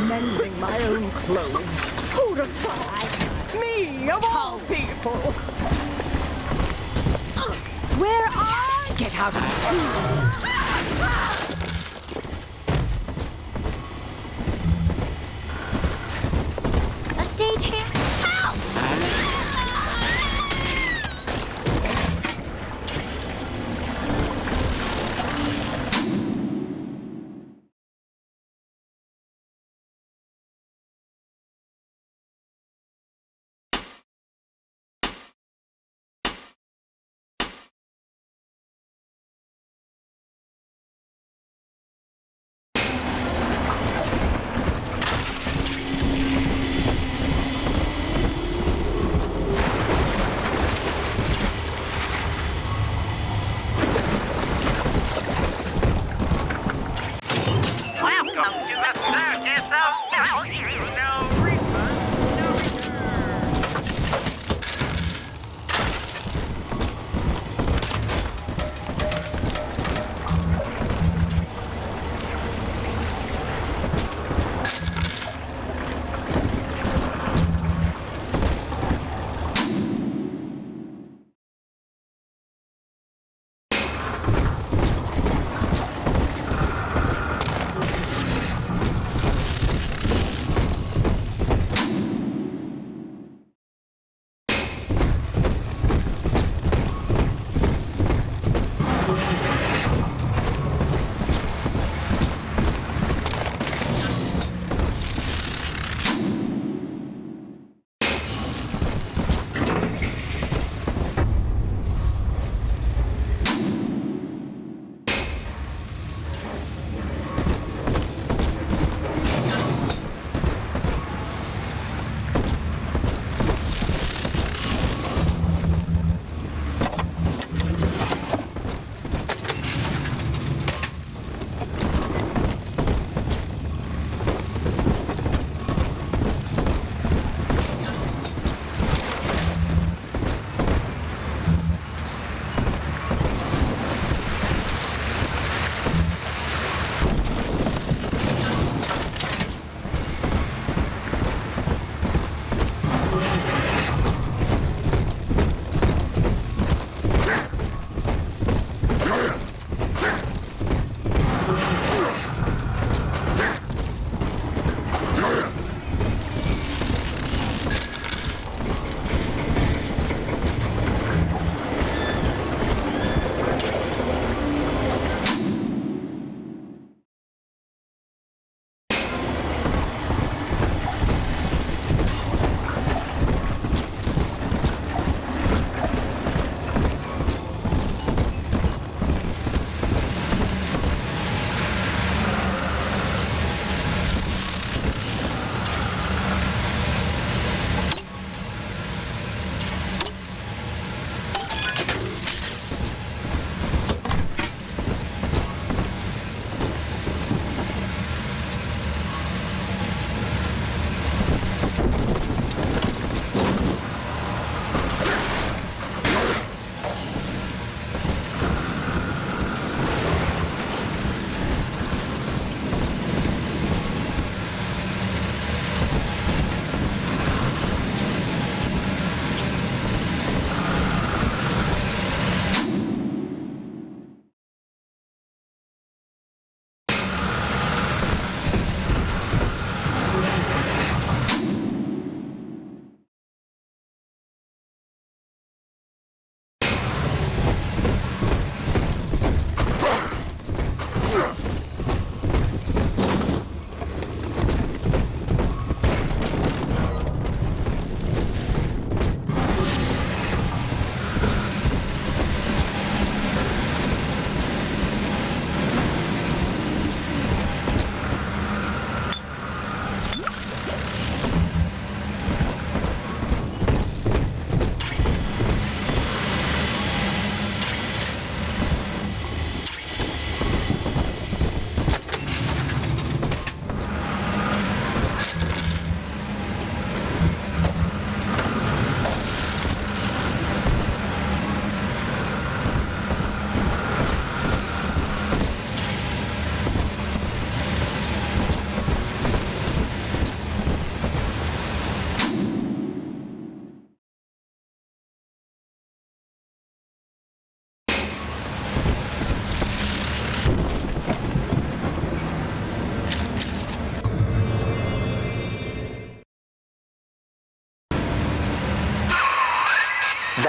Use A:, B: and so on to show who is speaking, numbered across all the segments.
A: Mending my own clothes. Who'd have thought? Me, of all people! Where are... Get out of here!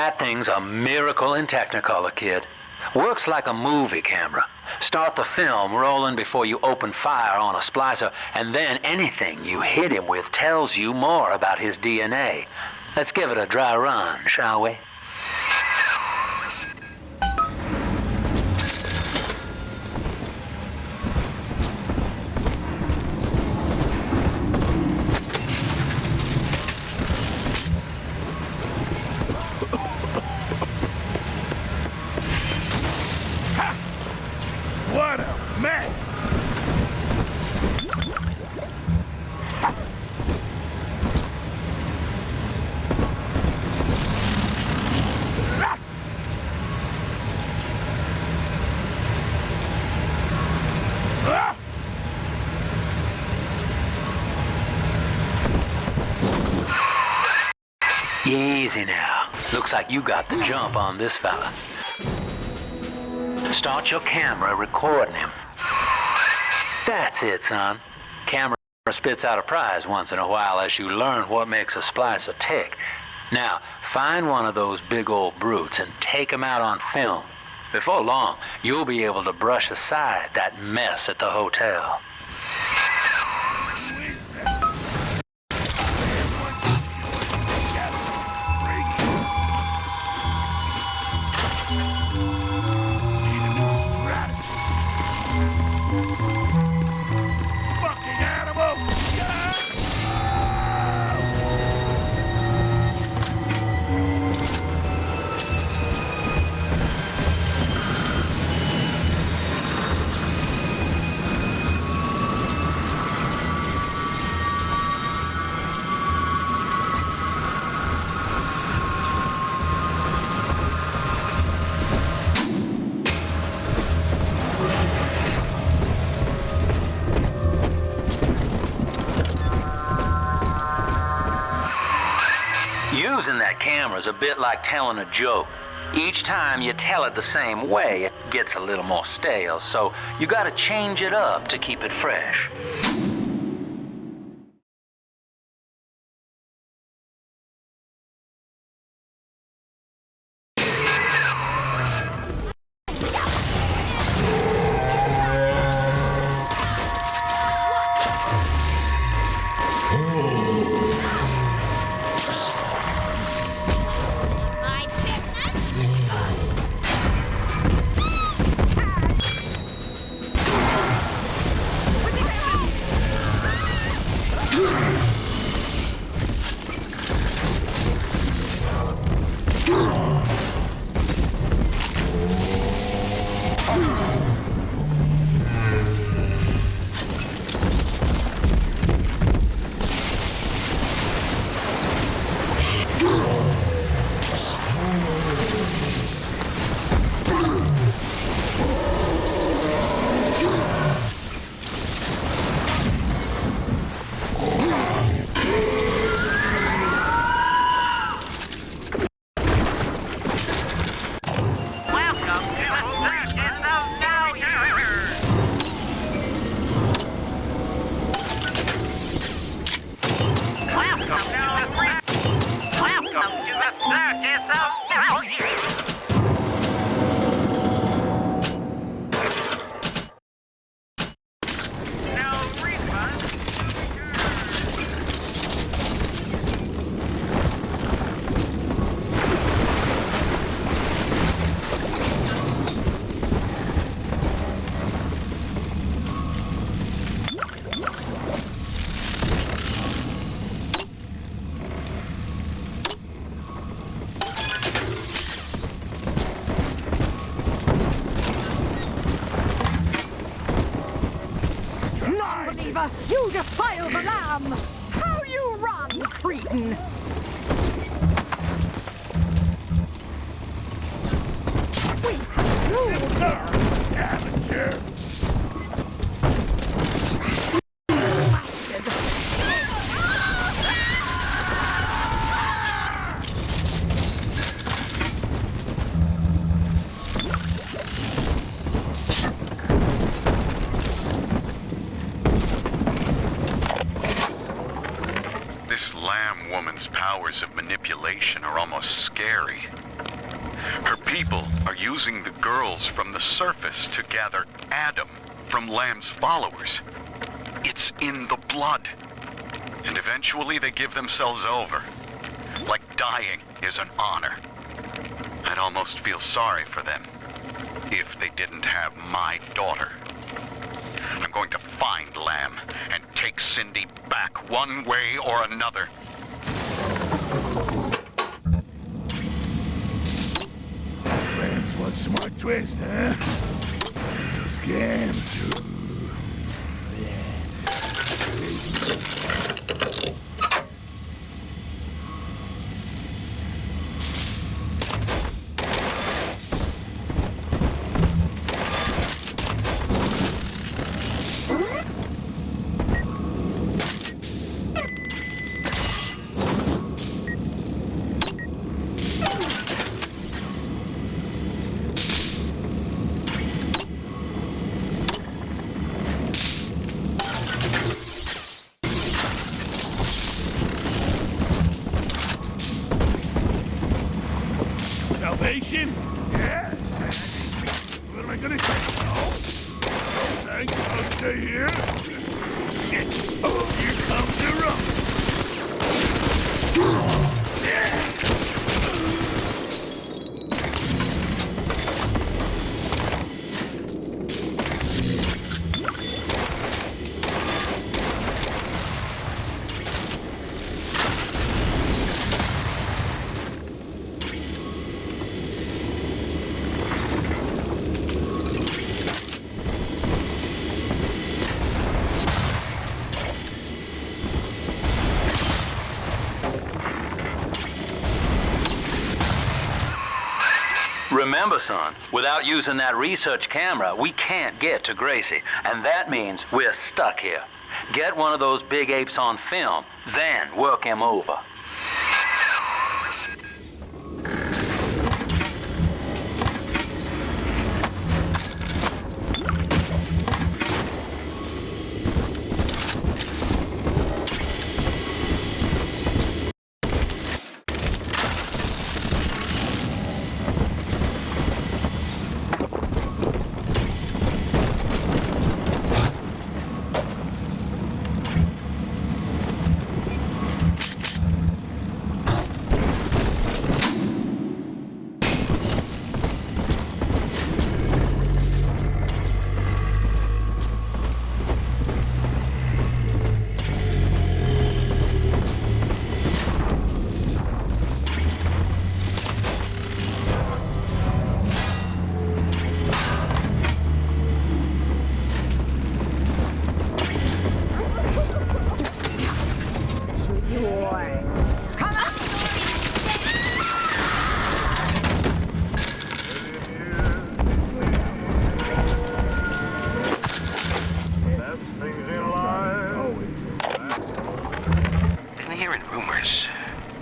B: That thing's a miracle in Technicolor, kid. Works like a movie camera. Start the film rolling before you open fire on a splicer, and then anything you hit him with tells you more about his DNA. Let's give it a dry run, shall we?
C: What a mess!
B: Easy now. Looks like you got the jump on this fella. Start your camera recording him. That's it, son. Camera spits out a prize once in a while as you learn what makes a splicer tick. Now, find one of those big old brutes and take him out on film. Before long, you'll be able to brush aside that mess at the hotel. Using that camera is a bit like telling a joke. Each time you tell it the same way, it gets a little more stale, so you gotta change it up to keep it fresh.
A: You defile the lamb! How you run, cretin! We have ruled here!
C: Amateur!
A: Bastard!
D: This lamb woman's powers of manipulation are almost scary. Her people are using the girls from the surface to gather Adam from Lamb's followers. It's in the blood. And eventually they give themselves over. Like dying is an honor. I'd almost feel sorry for them if they didn't have my daughter. I'm going to find Lamb and take Cindy back one way or another.
C: Lamb's one smart twist, huh? Scam too. Salvation? Yeah? What am I gonna do? No? Thanks, I'll stay here. Shit! Oh, here comes the rough!
B: Remember, son, without using that research camera, we can't get to Gracie. And that means we're stuck here. Get one of those big apes on film, then work him over.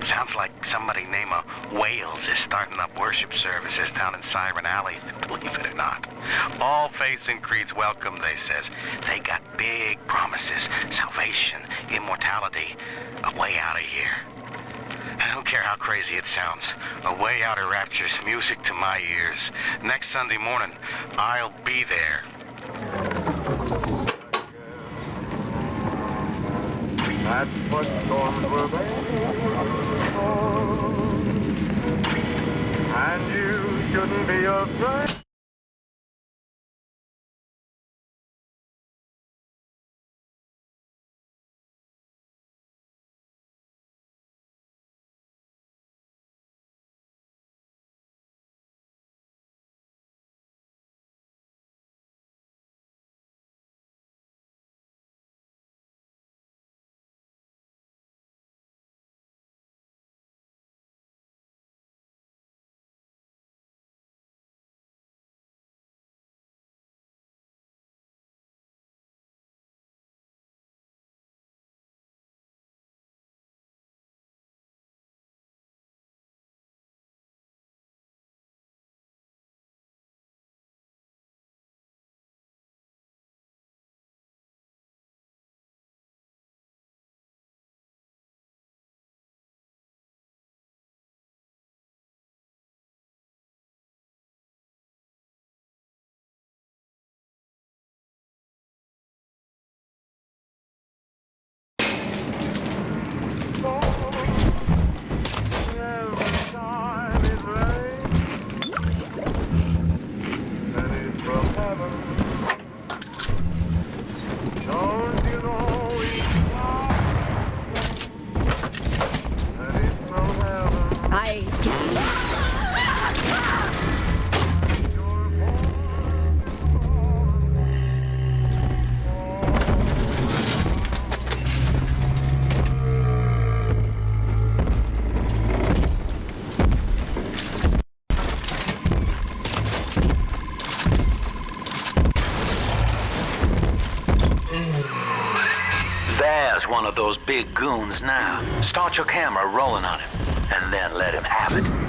E: Sounds like somebody named Wales is starting up worship services down in Siren Alley, believe it or not. All faiths in creeds welcome, they says. They got big promises, salvation, immortality, a way out of here. I don't care how crazy it sounds. A way out of rapture's music to my ears. Next Sunday morning, I'll be there.
C: That's what storms were made for. And you shouldn't be afraid.
B: There's one of those big goons now. Start your camera rolling on him, and then let him have it.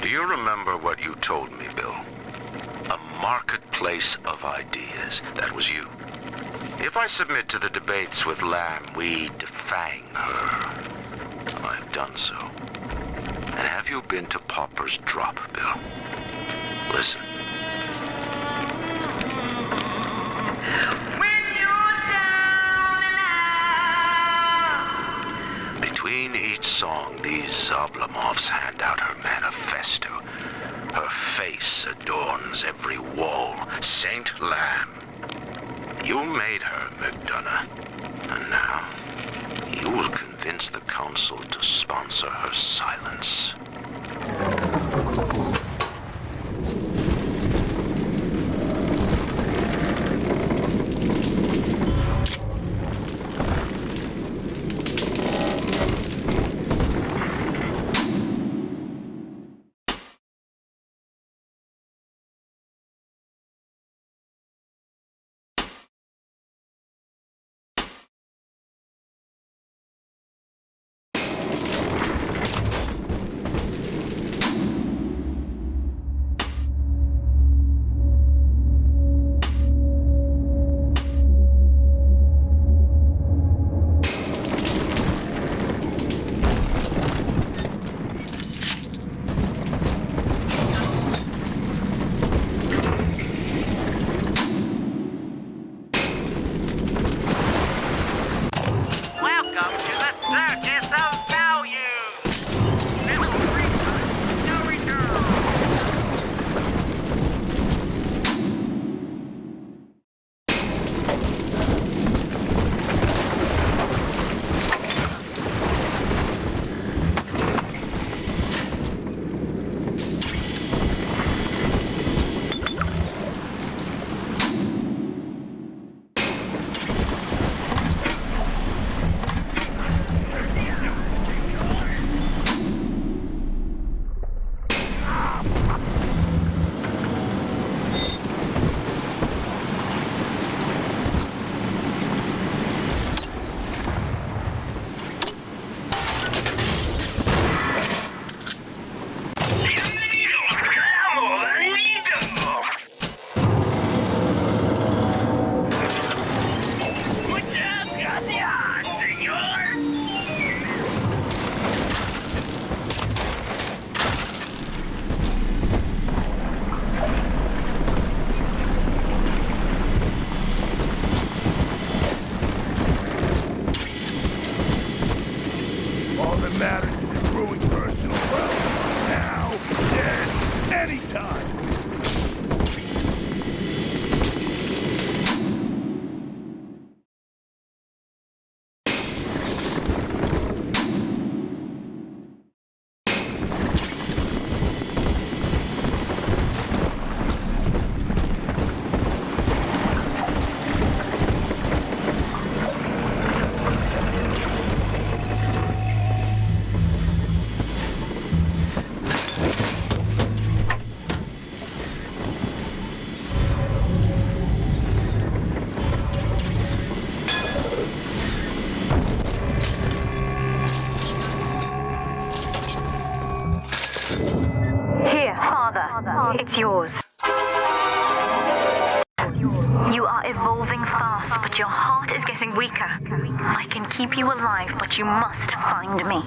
E: Do you remember what you told me, Bill? A marketplace of ideas. That was you. If I submit to the debates with Lamb, we defang her. I've done so. And have you been to Popper's Drop, Bill? Listen. Between each song, these Oblomovs hand out her manifesto. Her face adorns every wall. Saint Lamb. You made her, McDonough. And now, you will convince the Council to sponsor her silence.
F: It's yours. You are evolving fast, but your heart is getting weaker. I can keep you alive, but you must find me.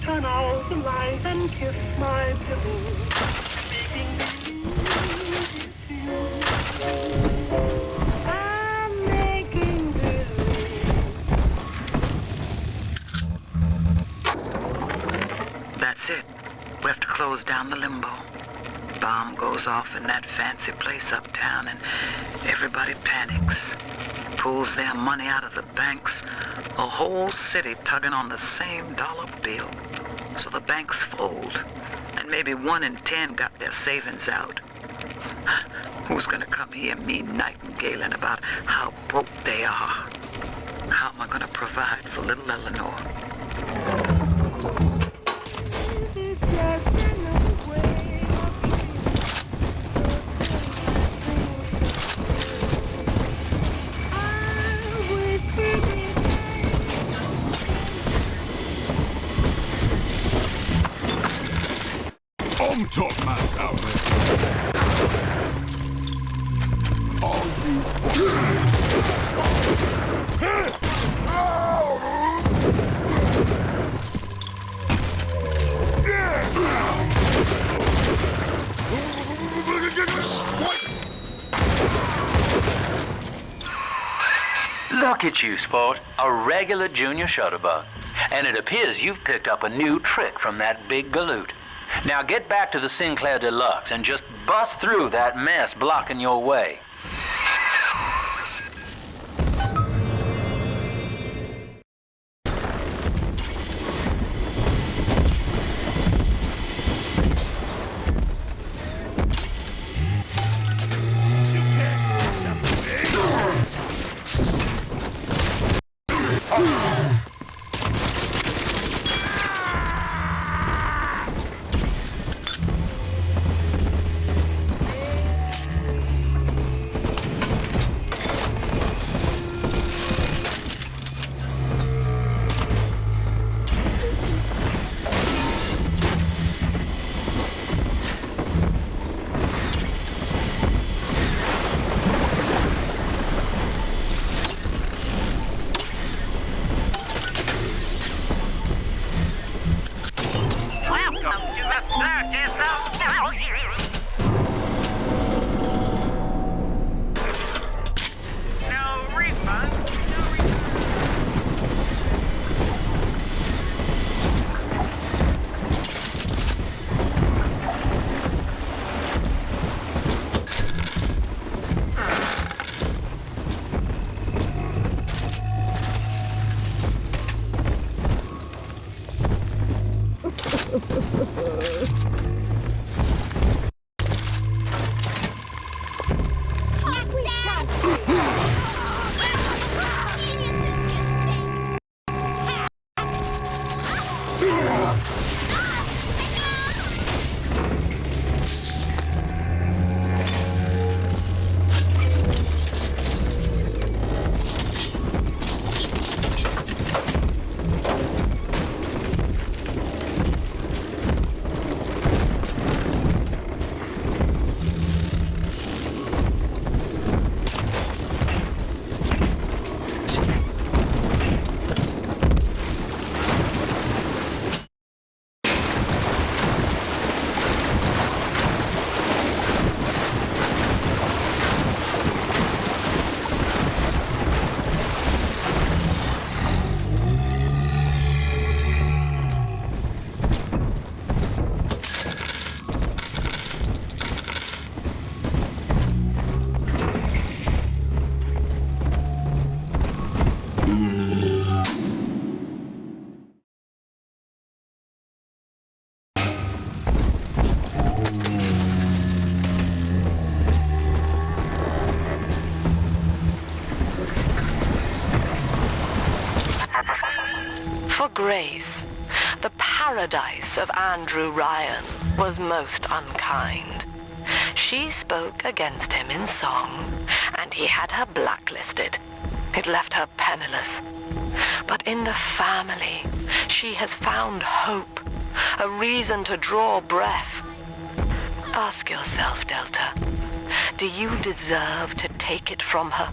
G: Turn out the light and kiss my pillow. Speaking to you. I'm making
H: That's it. We have to close down the limbo. Bomb goes off in that fancy place uptown and everybody panics. Pulls their money out of the banks. A whole city tugging on the same dollar bill. So the banks fold. And maybe 1 in 10 got their savings out. Who's gonna come hear me nightingaling about how broke they are? How am I gonna provide for little Eleanor?
C: On top, man, out there.
B: Look at you, sport. A regular junior shutterbug. And it appears you've picked up a new trick from that big galoot. Now get back to the Sinclair Deluxe and just bust through that mess blocking your way.
I: Grace, the paradise of Andrew Ryan, was most unkind. She spoke against him in song, and he had her blacklisted. It left her penniless. But in the family, she has found hope, a reason to draw breath. Ask yourself, Delta, do you deserve to take it from her?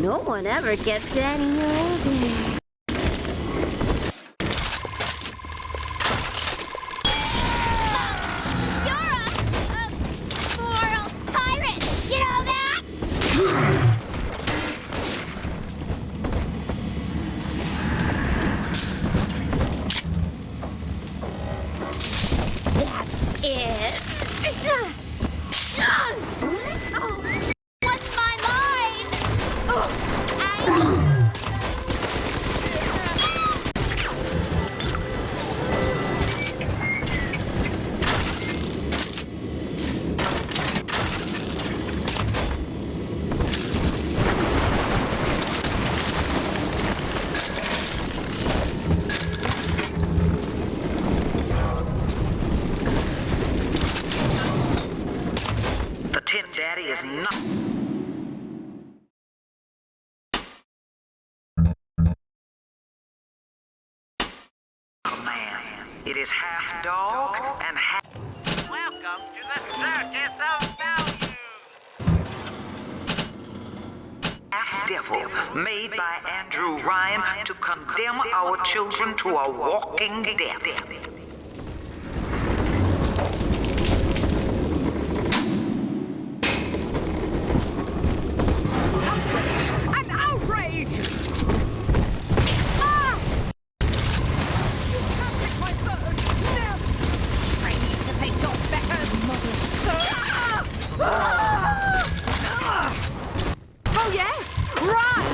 J: No one ever gets any older.
H: Daddy is not. Man, it is half dog and half.
E: Welcome to the circus of value.
H: Half devil, made by Andrew Ryan to condemn our children to a walking death.
A: Oh yes! Run!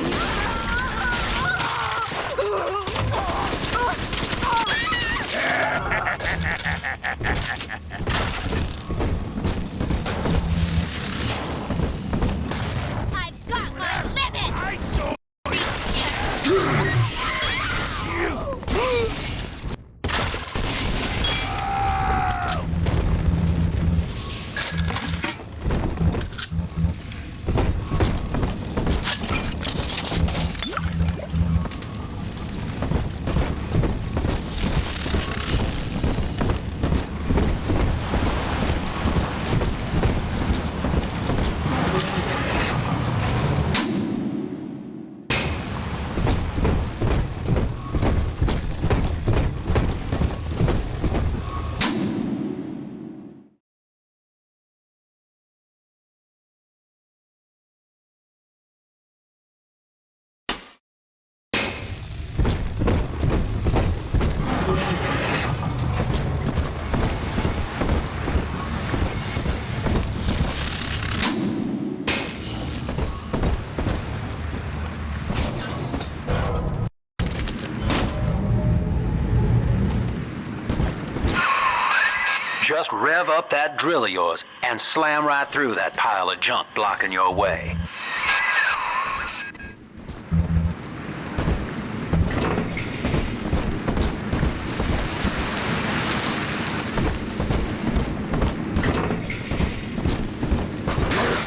B: Just rev up that drill of yours and slam right through that pile of junk blocking your way.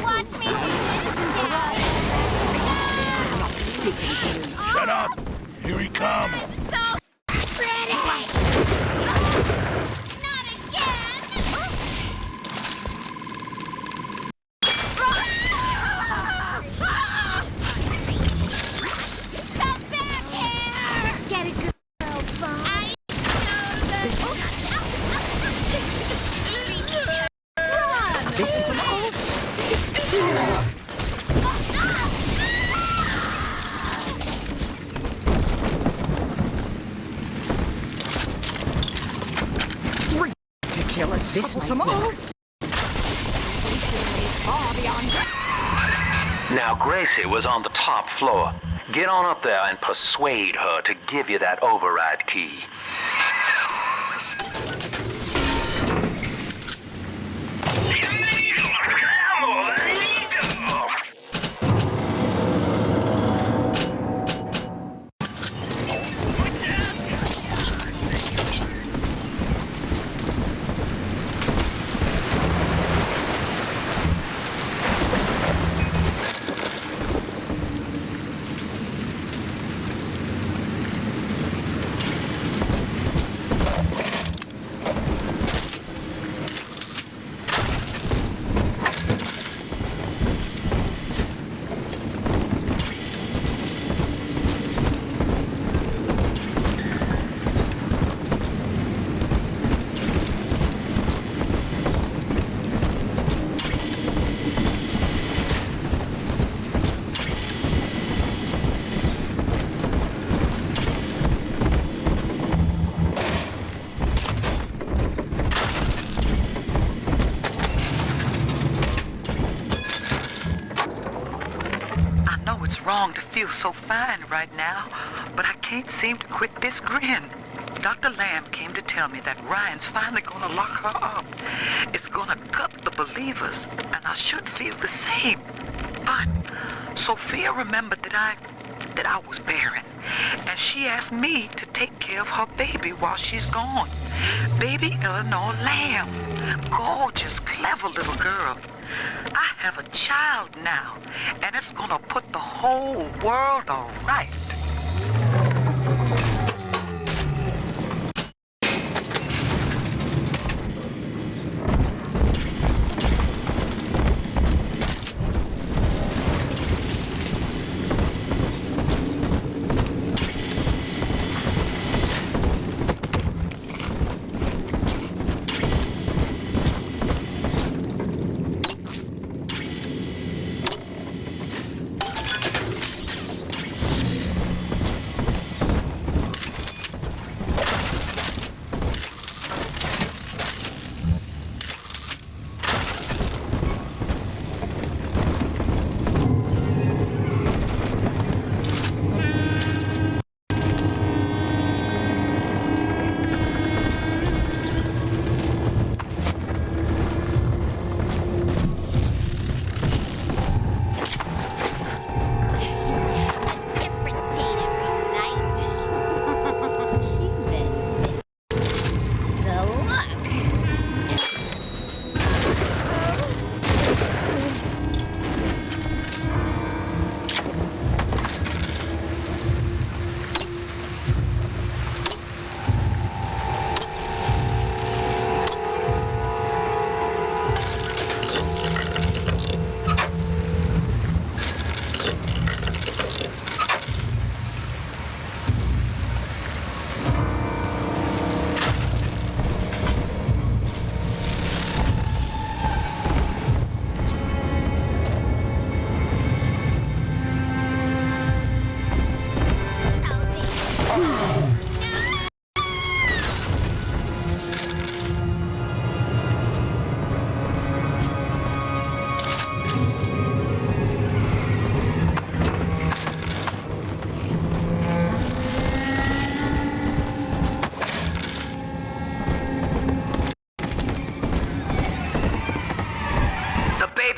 K: Watch me do this, Dad.
C: Shut up! Here he comes!
K: So pretty. Not again. Come back here. Get it, girl. I know
A: This is an old. Ridiculous. This might work.
B: Now, Gracie was on the top floor. Get on up there and persuade her to give you that override key.
H: Wrong to feel so fine right now, but I can't seem to quit this grin. Dr. Lamb came to tell me that Ryan's finally gonna lock her up. It's gonna gut the believers, and I should feel the same. But Sophia remembered that I was barren, and she asked me to take care of her baby while she's gone. Baby Eleanor Lamb. Gorgeous, clever little girl. I have a child now, and it's gonna put the whole world all right.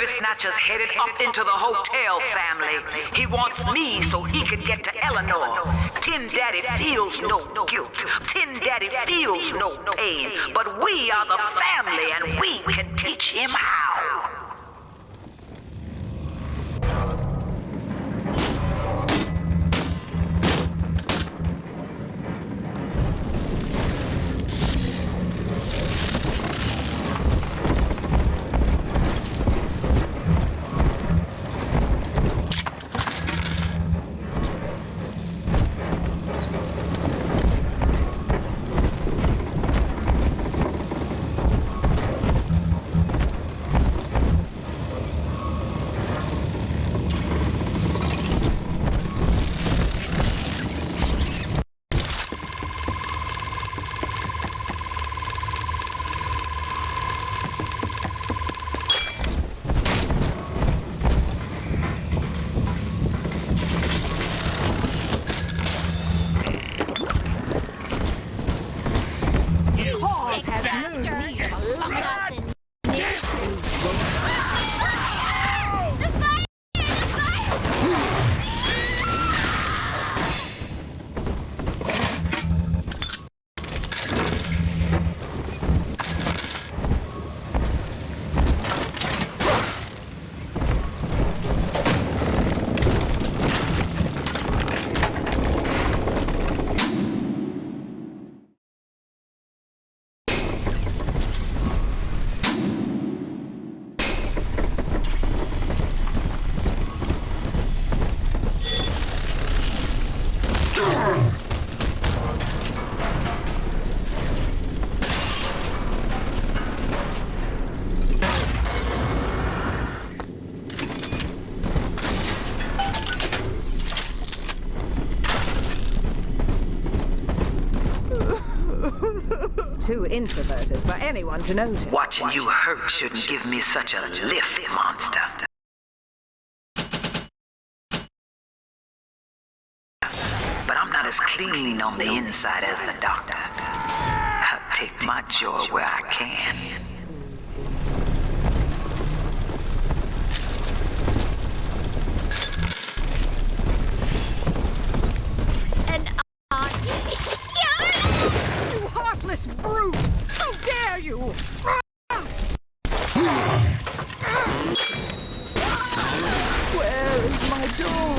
H: baby snatcher's headed up into the hotel family. He wants me so he can get to Eleanor. Tin Daddy feels no guilt. Tin Daddy feels no pain. But we are the family and we can teach him how.
A: Too introverted for anyone to notice.
H: Watching you hurt shouldn't give me such a lift, monster. But I'm not as clean on the inside as the doctor. I'll take my joy where I can.
A: You heartless brute! How dare you! Where is my doll?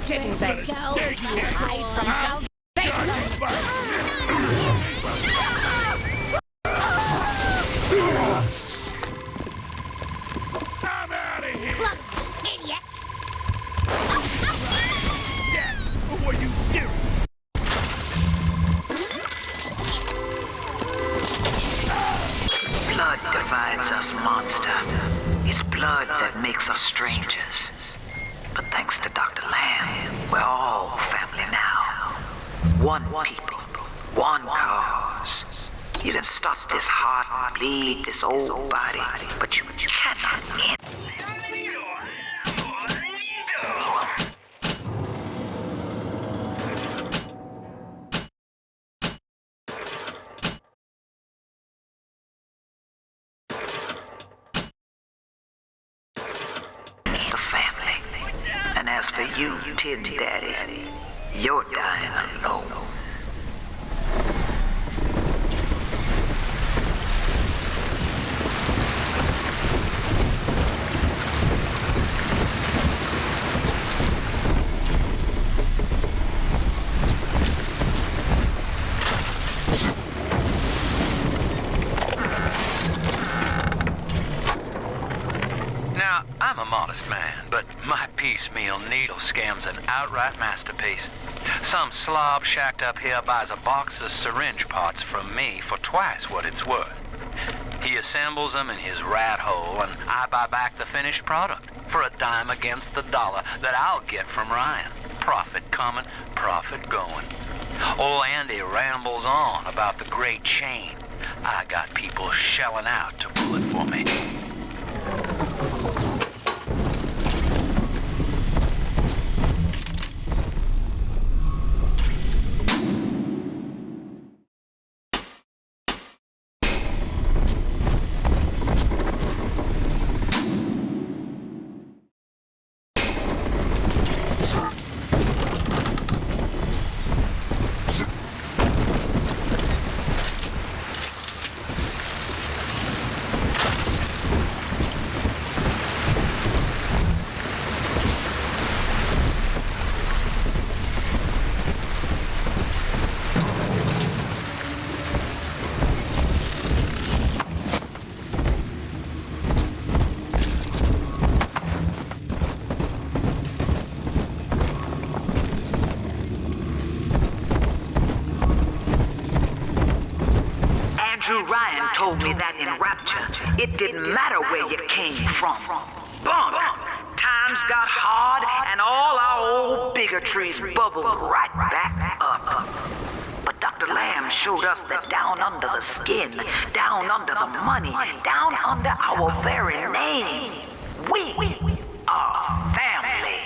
A: Didn't they go? Hide from South.
C: I'm out of here!
K: Close, idiot!
C: Yeah, or were you serious?
H: Blood divides us, monster. It's blood that makes us strangers. But thanks to Dr. Lamb, we're all family now. One people, one cause. You can stop this heart bleed, this old body, but you cannot end. The family. And as for you, Tin Daddy, you're dying alone.
B: Now, I'm a modest man, but my piecemeal needle scam's an outright masterpiece. Some slob shacked up here buys a box of syringe parts from me for twice what it's worth. He assembles them in his rat hole, and I buy back the finished product for a dime against the dollar that I'll get from Ryan. Profit coming, profit going. Old Andy rambles on about the great chain. I got people shelling out to pull it for me.
H: Ryan told me that in Rapture, it didn't matter where you came from. Bunk! Times got hard and all our old bigotries bubbled right back up. But Dr. Lamb showed us that down under the skin, down under the money, down under our very name, we are family.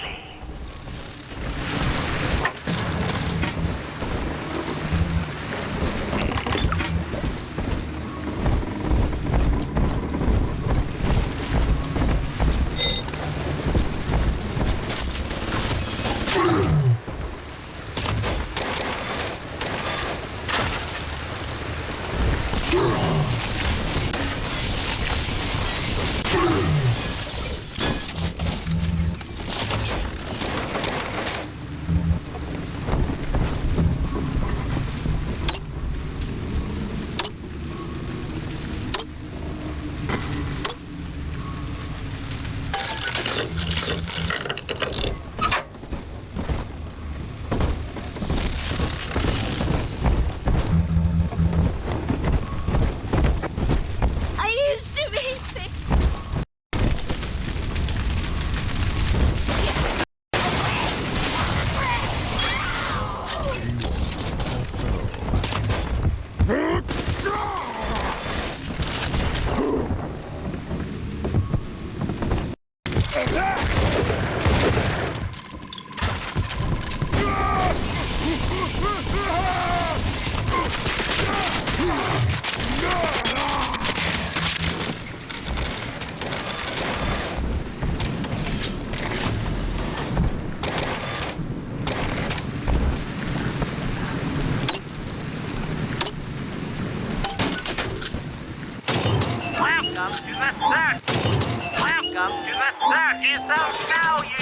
L: Welcome to the circus of value!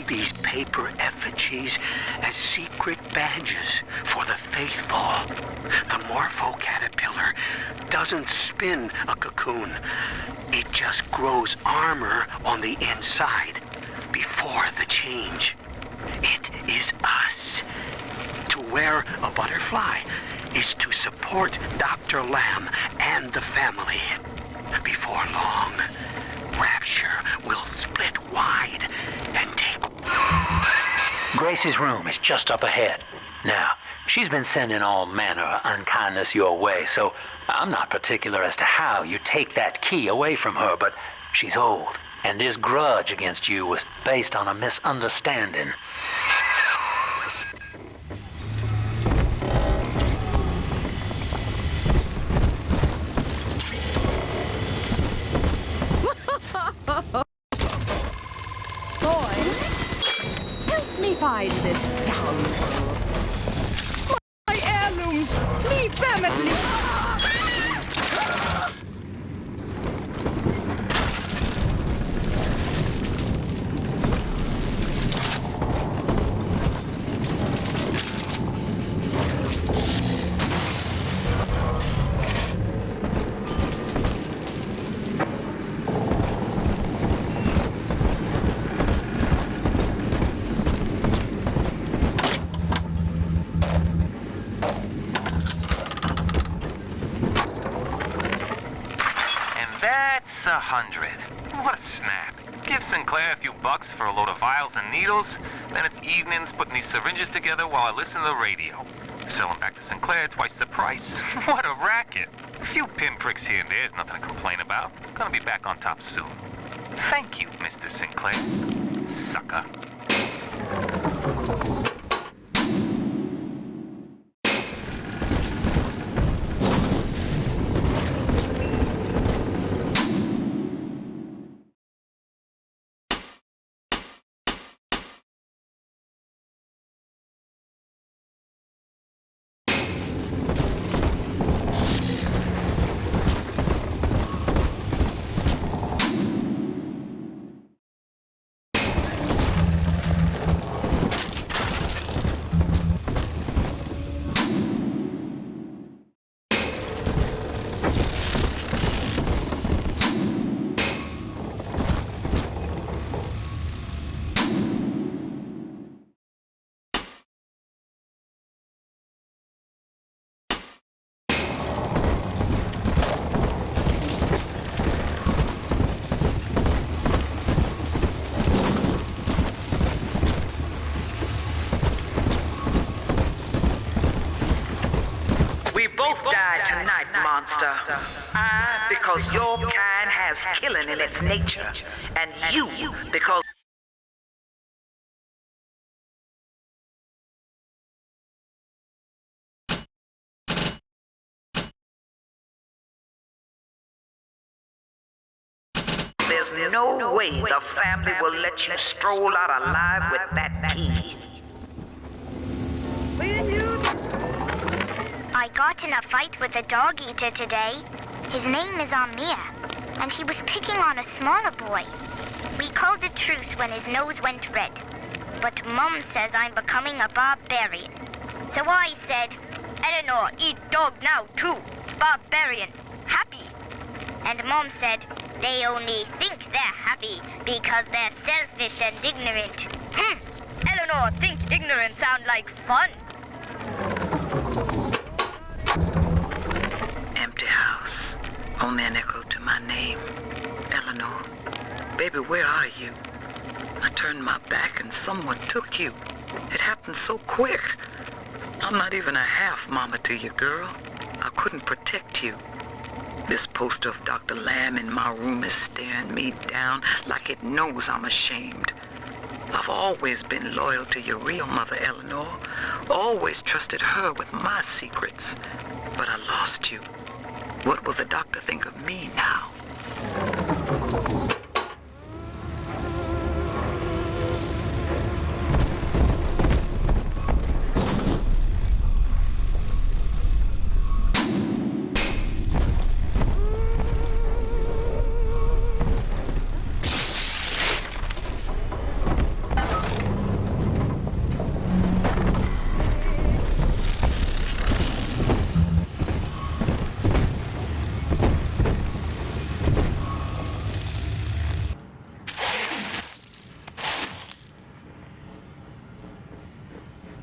E: These paper effigies as secret badges for the faithful. The Morpho caterpillar doesn't spin a cocoon. It just grows armor on the inside. before the change. It is us. To wear a butterfly is to support Dr. Lamb and the family. Before long, Rapture will split wide and take...
B: Gracie's room is just up ahead. Now, she's been sending all manner of unkindness your way, so I'm not particular as to how you take that key away from her, but she's old, and this grudge against you was based on a misunderstanding.
A: Boy, help me find this scoundrel. My heirlooms, leave them at least.
M: That's 100. What a snap. Give Sinclair a few bucks for a load of vials and needles, then it's evenings putting these syringes together while I listen to the radio. Sell them back to Sinclair twice the price. What a racket. A few pinpricks here and there is nothing to complain about. Gonna be back on top soon. Thank you, Mr. Sinclair. Sucker.
H: We both died tonight, monster. I, because your kind has killing in its nature. And you, because... There's no way the family will let you stroll out alive with that key.
K: I got in a fight with a dog eater today. His name is Amir, and he was picking on a smaller boy. We called a truce when his nose went red. But Mom says I'm becoming a barbarian. So I said, Eleanor, eat dog now too. Barbarian. Happy. And Mom said, they only think they're happy because they're selfish and ignorant. Eleanor, think ignorant sound like fun.
H: Empty house. Only an echo to my name. Eleanor. Baby, where are you? I turned my back and someone took you. It happened so quick. I'm not even a half mama to you, girl. I couldn't protect you. This poster of Dr. Lamb in my room is staring me down like it knows I'm ashamed. I've always been loyal to your real mother, Eleanor. Always trusted her with my secrets. But I lost you. What will the doctor think of me now?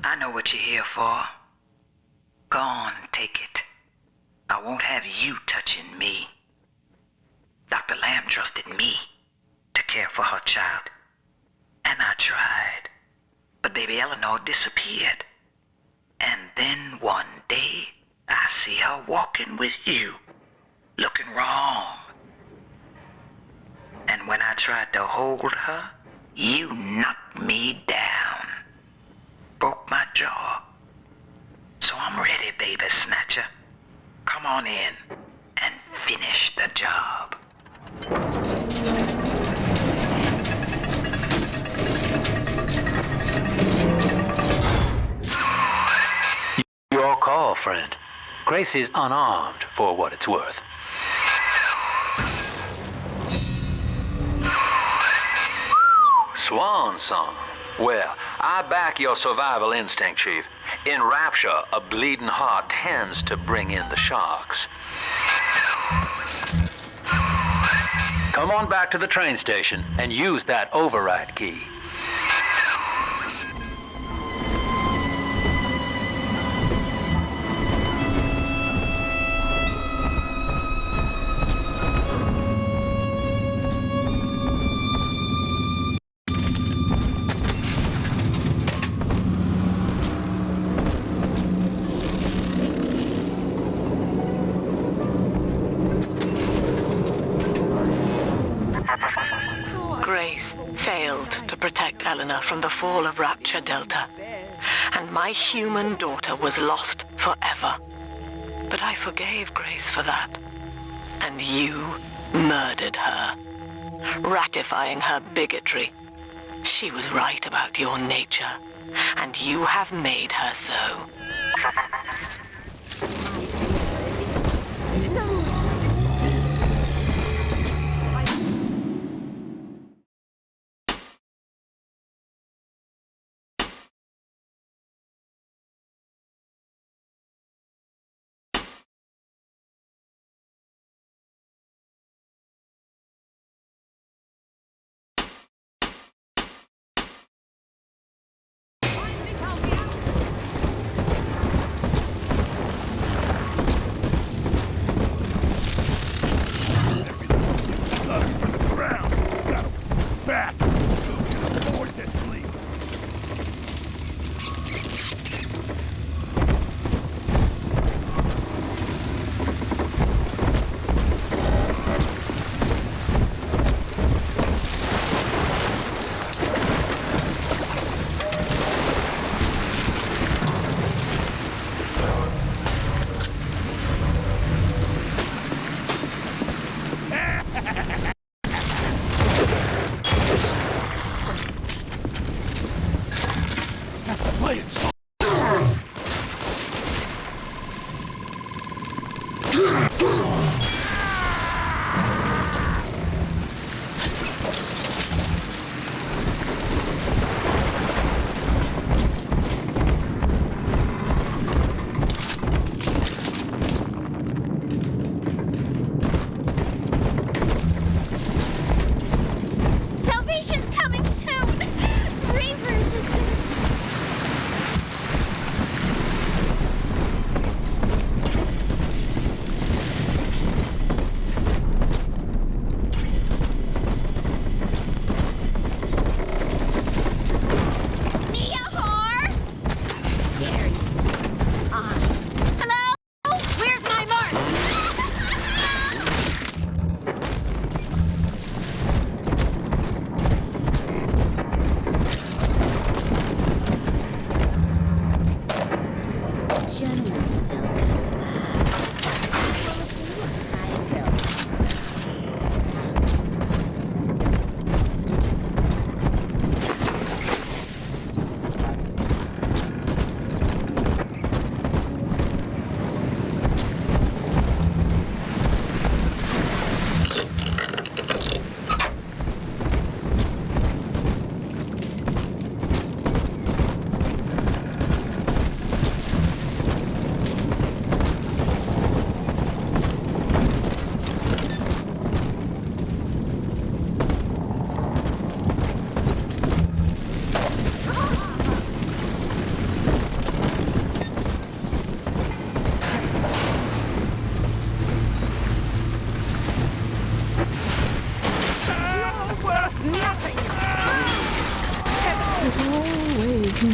H: I know what you're here for. Go on, take it. I won't have you touching me. Dr. Lamb trusted me to care for her child. And I tried. But baby Eleanor disappeared. And then one day, I see her walking with you, looking wrong. And when I tried to hold her, you knocked me down. Broke my jaw. So I'm ready, baby snatcher. Come on in and finish the job.
B: Your call, friend. Grace is unarmed for what it's worth. Swan song. Well, I back your survival instinct, Chief. In Rapture, a bleeding heart tends to bring in the sharks. Come on back to the train station and use that override key.
I: Grace failed to protect Eleanor from the fall of Rapture Delta, and my human daughter was lost forever. But I forgave Grace for that, and you murdered her, ratifying her bigotry. She was right about your nature, and you have made her so.
C: Play it smart.
K: Salvation's coming soon!
A: My...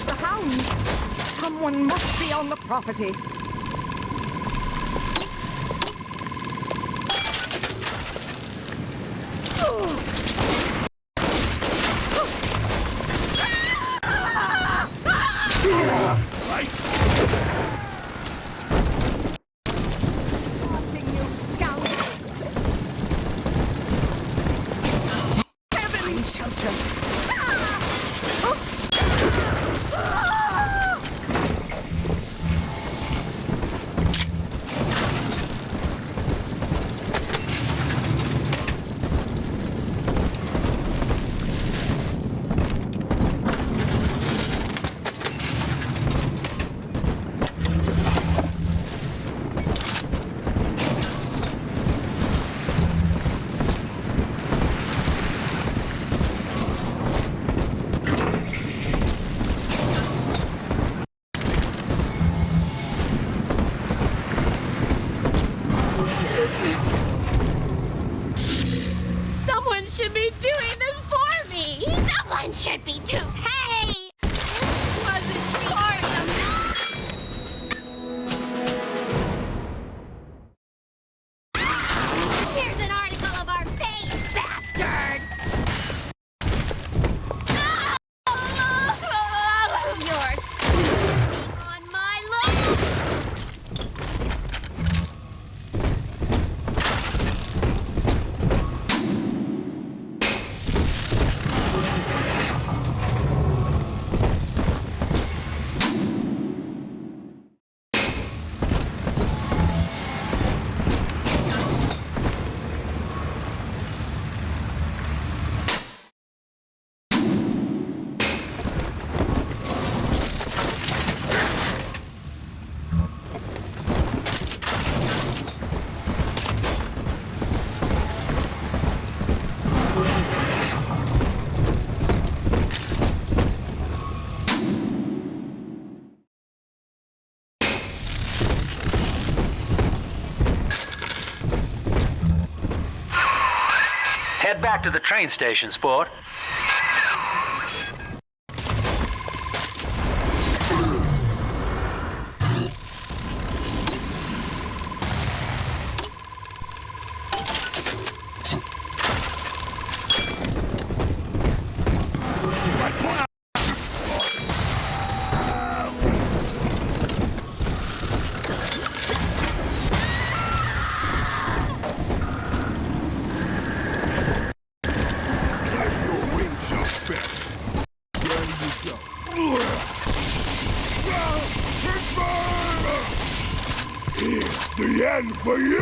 A: The hounds! Someone must be on the property.
J: Someone should be doing this for me! Someone should be doing... Hey! Wasn't part of... Here's an article of our fate, bastard! You're sleeping on my look!
B: Head back to the train station, sport.
C: It's the end for you!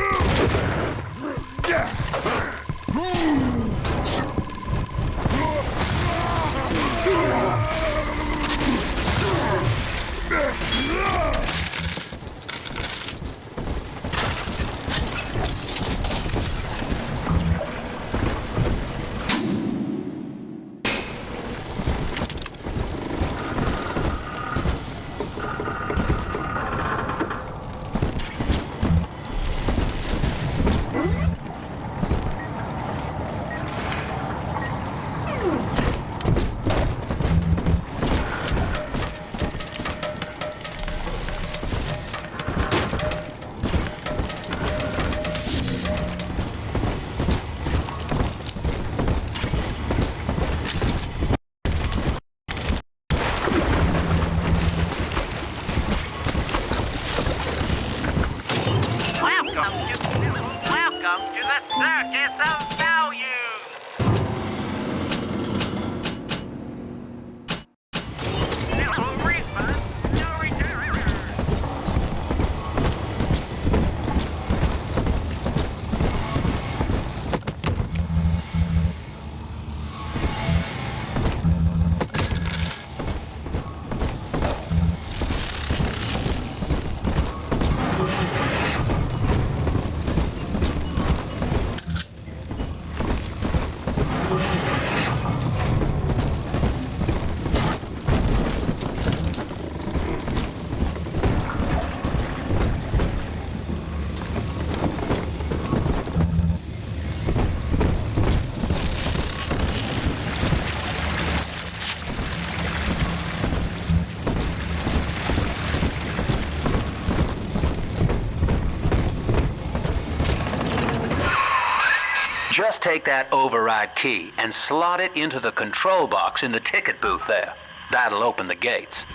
B: Just take that override key and slot it into the control box in the ticket booth there. That'll open the gates.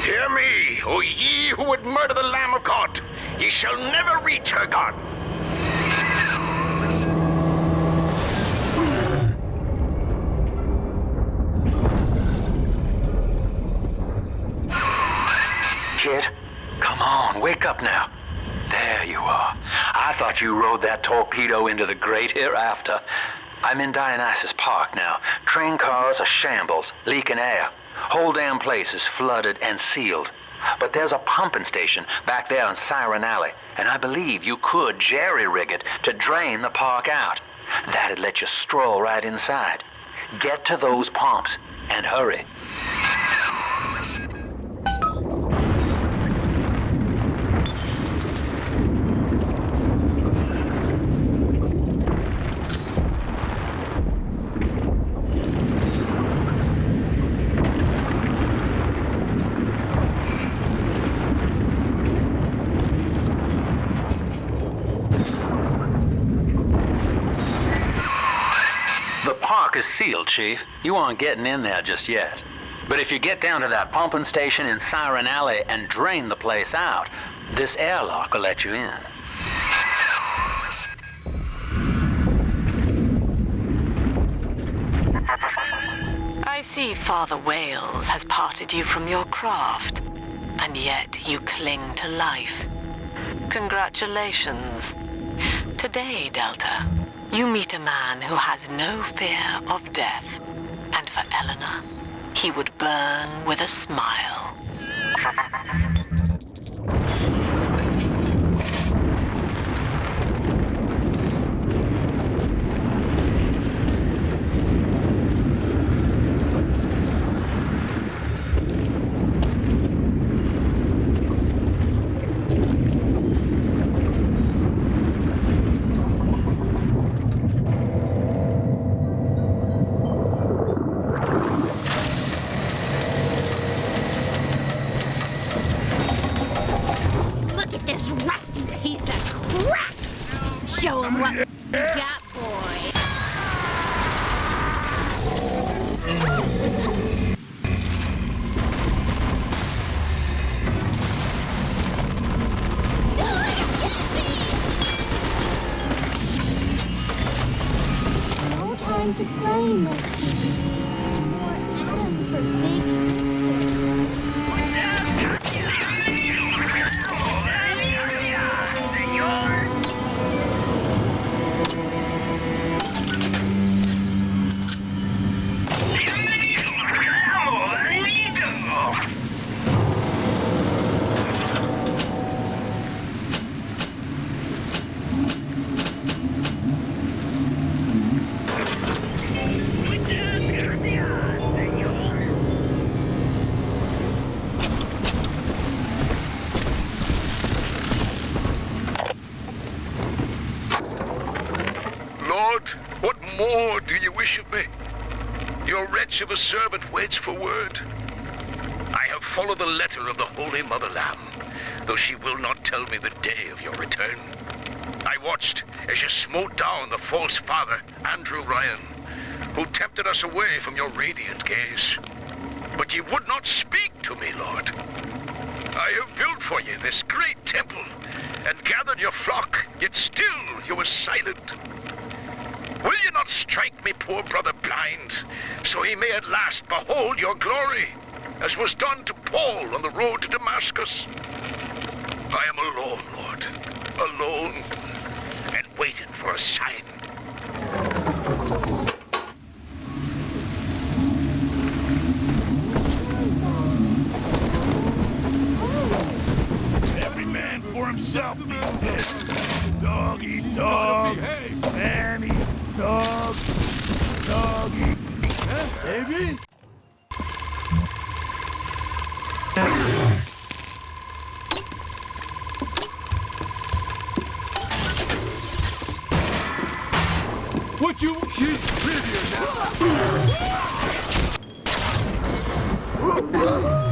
N: Hear me, O ye who would murder the Lamb of God. Ye shall never reach her God.
B: Kid, come on, wake up now. There you are. I thought you rode that torpedo into the great hereafter. I'm in Dionysus Park now. Train cars are shambles, leaking air. Whole damn place is flooded and sealed. But there's a pumping station back there on Siren Alley, and I believe you could jerry-rig it to drain the park out. That'd let you stroll right inside. Get to those pumps, and hurry. The park is sealed, Chief. You aren't getting in there just yet. But if you get down to that pumping station in Siren Alley and drain the place out, this airlock will let you in.
I: I see Father Wales has parted you from your craft, and yet you cling to life. Congratulations. Today, Delta, you meet a man who has no fear of death, and for Eleanor, he would burn with a smile.
J: Show him what you got, boy.
O: No time to play, Misty. More Adam for big sister.
N: What more do you wish of me? Your wretch of a servant waits for word. I have followed the letter of the Holy Mother Lamb, though she will not tell me the day of your return. I watched as you smote down the false father, Andrew Ryan, who tempted us away from your radiant gaze. But ye would not speak to me, Lord. I have built for ye this great temple, and gathered your flock, yet still you were silent. Will you not strike me poor brother blind, so he may at last behold your glory, as was done to Paul on the road to Damascus? for a sign.
C: Every man for himself these days. Dog eat dog. Man eat dog. Dog eat. Huh, baby? What you? She's prettier now.